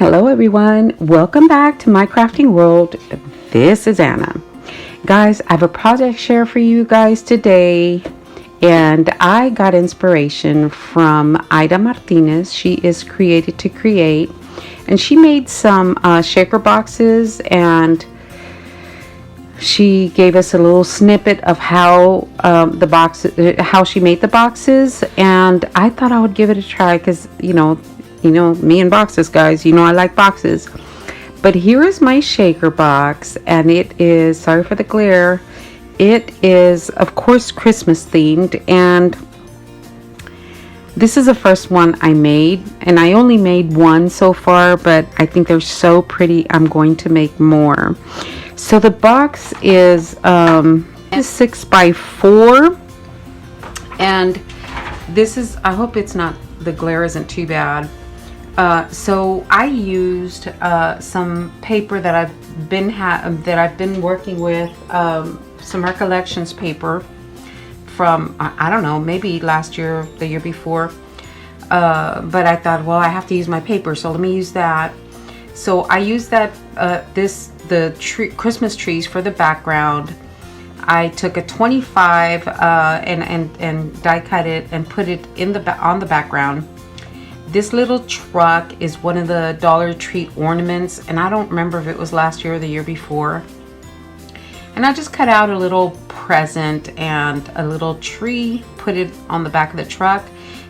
Hello everyone, welcome back to my crafting world. This is Anna. Guys, I have a project share for you guys today, and I got inspiration from Ida Martinez. She is Created to Create, and she made some shaker boxes, and she gave us a little snippet of how how she made the boxes, and I thought I would give it a try because you know me and boxes, guys. I like boxes. But here is my shaker box, and it is, sorry for the glare, it is of course Christmas themed, and this is the first one I made, and I only made one so far, but I think they're so pretty I'm going to make more. So the box is 6x4, and this is, I hope it's not, the glare isn't too bad. So I used some paper that I've been working with, some recollections paper from I don't know, maybe last year, the year before. But I thought, well, I have to use my paper, so let me use that. So I used that Christmas trees for the background. I took a 25 and die cut it and put it on the background. This little truck is one of the Dollar Tree ornaments, and I don't remember if it was last year or the year before. And I just cut out a little present and a little tree, put it on the back of the truck,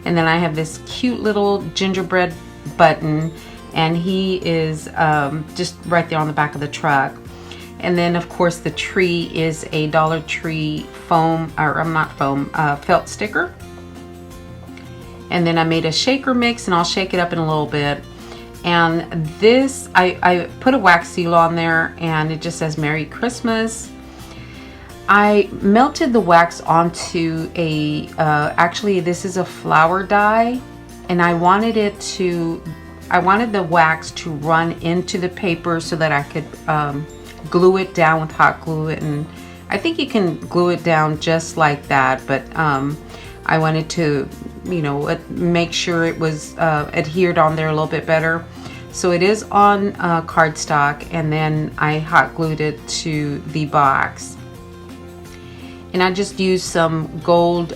and then I have this cute little gingerbread button, and he is just right there on the back of the truck. And then of course the tree is a Dollar Tree foam, or not foam, felt sticker. And then I made a shaker mix, and I'll shake it up in a little bit. And this, I put a wax seal on there, and it just says Merry Christmas. I melted the wax onto a, actually this is a flower die, and I wanted the wax to run into the paper so that I could glue it down with hot glue. And I think you can glue it down just like that, but I wanted to make sure it was adhered on there a little bit better. So it is on cardstock, and then I hot glued it to the box. And I just used some gold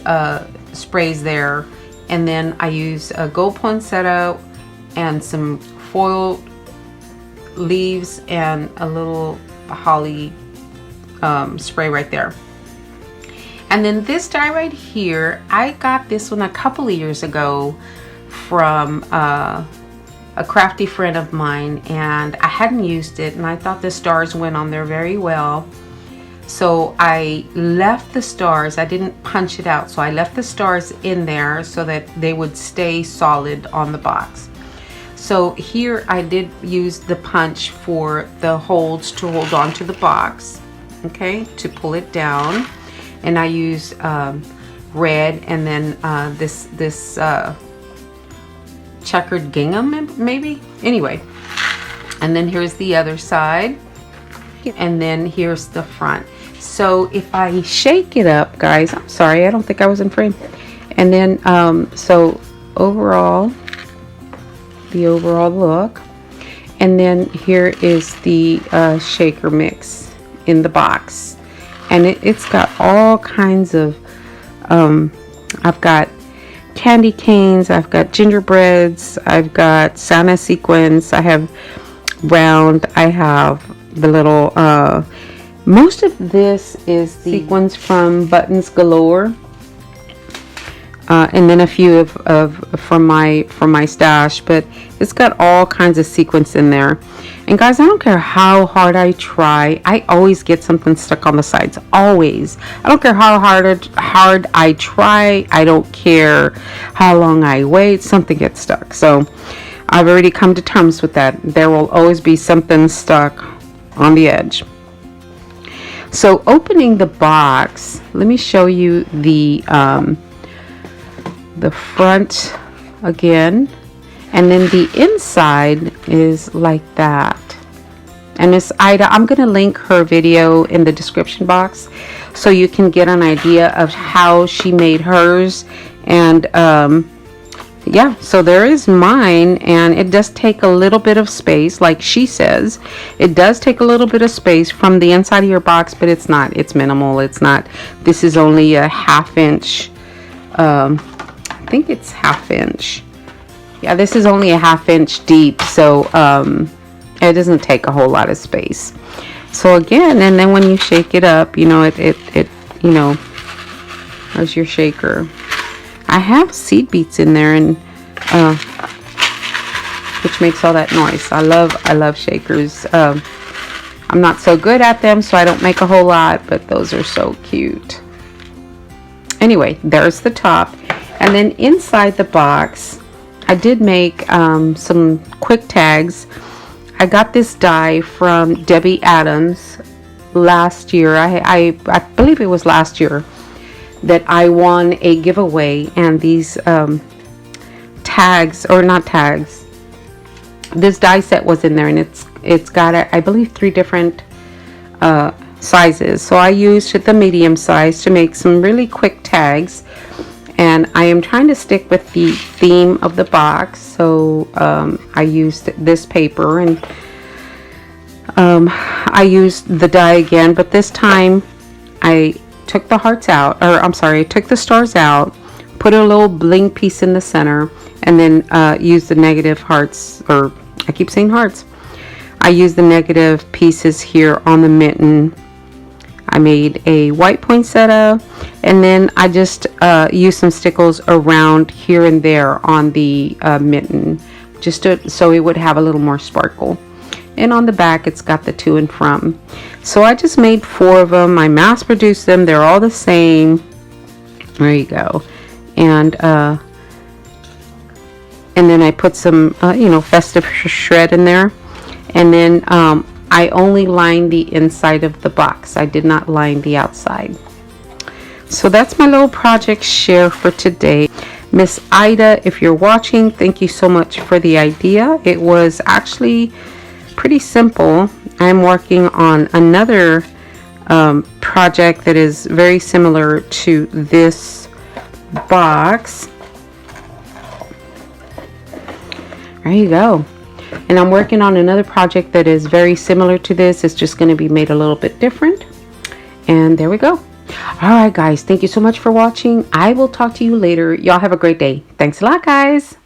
sprays there, and then I used a gold poinsettia and some foil leaves and a little holly spray right there. And then this die right here, I got this one a couple of years ago from a crafty friend of mine, and I hadn't used it, and I thought the stars went on there very well. So I left the stars, I didn't punch it out, so I left the stars in there so that they would stay solid on the box. So here I did use the punch for the holds to hold on to the box, okay, to pull it down. And I used red, and then this checkered gingham, maybe. Anyway, and then here's the other side, and then here's the front. So if I shake it up, guys, I'm sorry, I don't think I was in frame. And then so overall, the overall look, and then here is the shaker mix in the box. And it's got all kinds of, I've got candy canes, I've got gingerbreads, I've got Santa sequins, I have round, I have the little, most of this is the sequins from Buttons Galore. And then a few from my stash, but it's got all kinds of sequins in there. And guys, I don't care how hard I try, I always get something stuck on the sides. Always. I don't care how hard I try. I don't care how long I wait. Something gets stuck. So I've already come to terms with that. There will always be something stuck on the edge. So opening the box, let me show you the front again, and then the inside is like that. And Miss Ida, I'm going to link her video in the description box so you can get an idea of how she made hers. And yeah, so there is mine, and it does take a little bit of space, like she says. It does take a little bit of space from the inside of your box, but it's not. It's minimal. It's not. This is only a 1/2 inch. I think it's 1/2 inch. Yeah, this is only a 1/2 inch deep, so it doesn't take a whole lot of space. So again, and then when you shake it up, you know, it you know, there's your shaker. I have seed beets in there, and which makes all that noise. I love shakers. I'm not so good at them, so I don't make a whole lot, but those are so cute. Anyway, there's the top, and then inside the box, I did make some quick tags. I got this die from Debbie Adams last year. I believe it was last year that I won a giveaway, and these tags, or not tags, this die set was in there, and it's got I believe 3 different sizes. So I used the medium size to make some really quick tags, and I am trying to stick with the theme of the box. So I used this paper, and I used the die again, but this time I took the hearts out, or I'm sorry, I took the stars out, put a little bling piece in the center, and then used the negative hearts, or I keep saying hearts. I used the negative pieces here on the mitten. I made a white poinsettia, and then I just used some stickles around here and there on the mitten, just so it would have a little more sparkle. And on the back, it's got the to and from. So I just made 4 of them. I mass produced them. They're all the same. There you go. And then I put some, you know, festive shred in there. And then I only lined the inside of the box. I did not line the outside. So that's my little project share for today. Miss Ida, if you're watching, thank you so much for the idea. It was actually pretty simple. I'm working on another project that is very similar to this box. There you go. And I'm working on another project that is very similar to this. It's just going to be made a little bit different. And there we go. All right, guys. Thank you so much for watching. I will talk to you later. Y'all have a great day. Thanks a lot, guys.